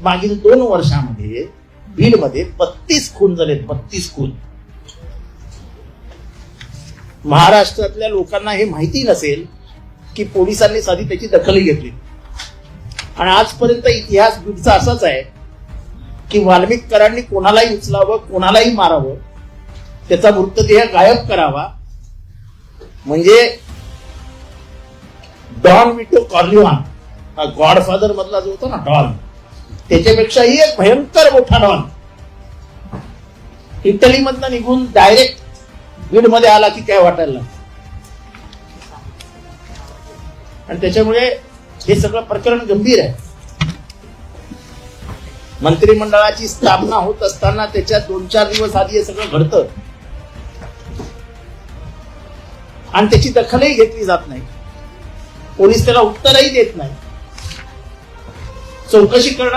मागील 2 वर्षामध्ये बीडमध्ये 32 खून झालेत, 32 खून. महाराष्ट्रातल्या लोकांना हे माहिती नसेल की पोलिसांनी साधी त्याची दखल घेतली. आणि आजपर्यंत इतिहास बीडचा असाच आहे की वाल्मिकरांनी कोणालाही उचलावं, कोणालाही मारावं, त्याचा मृतदेह गायब करावा, म्हणजे डॉन विटो कॉर्लिऑन, हा गॉडफादर मधला जो होता ना डॉन, त्याच्यापेक्षाही एक भयंकर मोठा डॉन इटलीमधनं निघून डायरेक्ट बीड मध्ये आला की काय वाटायला लागलं. आणि त्याच्यामुळे हे सगळं प्रकरण गंभीर आहे. मंत्रिमंडळाची स्थापना होत असताना त्याच्या 2-4 दिवस आधी हे सगळं घडतं आणि त्याची दखलही घेतली जात नाही. पोलीस त्याला उत्तरही देत नाही. चौकशी करणार